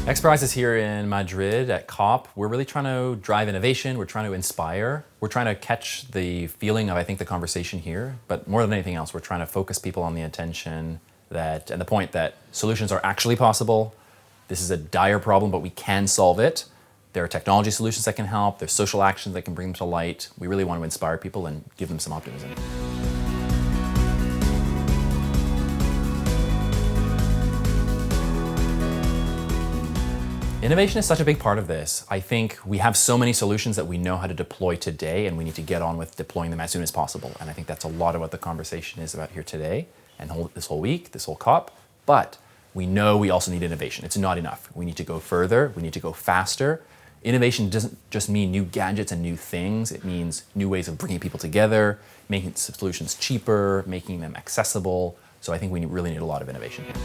XPRIZE is here in Madrid at COP. We're really trying to drive innovation. We're trying to inspire. We're trying to catch the feeling of, I think, the conversation here. But more than anything else, we're trying to focus people on the attention that, and the point that solutions are actually possible. This is a dire problem, but we can solve it. There are technology solutions that can help. There's social actions that can bring them to light. We really want to inspire people and give them some optimism. Innovation is such a big part of this. I think we have so many solutions that we know how to deploy today, and we need to get on with deploying them as soon as possible. And I think that's a lot of what the conversation is about here today and this whole week, this whole COP. But we know we also need innovation. It's not enough. We need to go further. We need to go faster. Innovation doesn't just mean new gadgets and new things. It means new ways of bringing people together, making solutions cheaper, making them accessible. So I think we really need a lot of innovation here.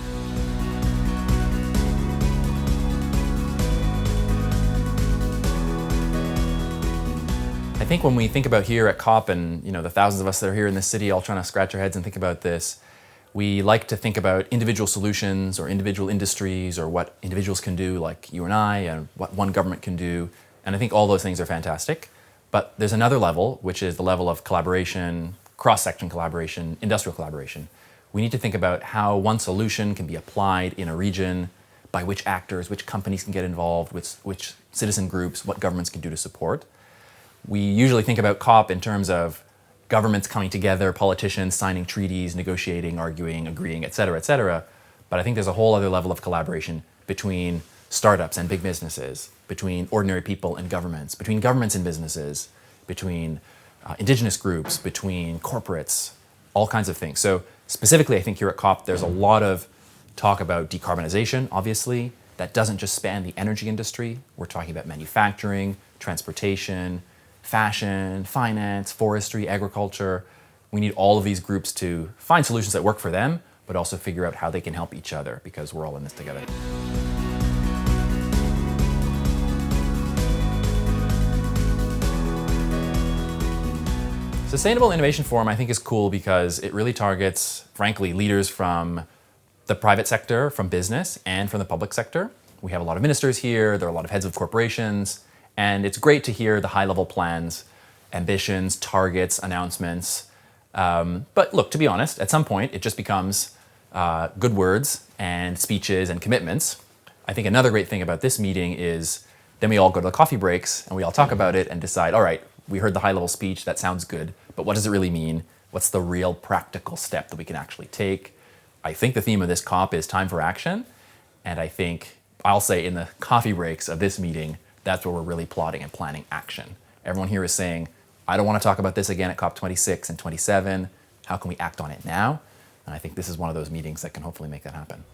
I think when we think about here at COP and the thousands of us that are here in this city all trying to scratch our heads and think about this, we like to think about individual solutions or individual industries or what individuals can do like you and I and what one government can do. And I think all those things are fantastic. But there's another level, which is the level of collaboration, cross-section collaboration, industrial collaboration. We need to think about how one solution can be applied in a region, by which actors, which companies can get involved, which citizen groups, what governments can do to support. We usually think about COP in terms of governments coming together, politicians signing treaties, negotiating, arguing, agreeing, et cetera, et cetera. But I think there's a whole other level of collaboration between startups and big businesses, between ordinary people and governments, between governments and businesses, between indigenous groups, between corporates, all kinds of things. So specifically, I think here at COP, there's a lot of talk about decarbonization, obviously. That doesn't just span the energy industry. We're talking about manufacturing, transportation, fashion, finance, forestry, agriculture. We need all of these groups to find solutions that work for them, but also figure out how they can help each other because we're all in this together. Sustainable Innovation Forum, I think, is cool because it really targets, frankly, leaders from the private sector, from business, and from the public sector. We have a lot of ministers here. There are a lot of heads of corporations. And it's great to hear the high-level plans, ambitions, targets, announcements. But look, to be honest, at some point, it just becomes good words and speeches and commitments. I think another great thing about this meeting is then we all go to the coffee breaks and we all talk about it and decide, all right, we heard the high-level speech, that sounds good, but what does it really mean? What's the real practical step that we can actually take? I think the theme of this COP is time for action. And I think, I'll say in the coffee breaks of this meeting, that's where we're really plotting and planning action. Everyone here is saying, I don't want to talk about this again at COP26 and 27. How can we act on it now? And I think this is one of those meetings that can hopefully make that happen.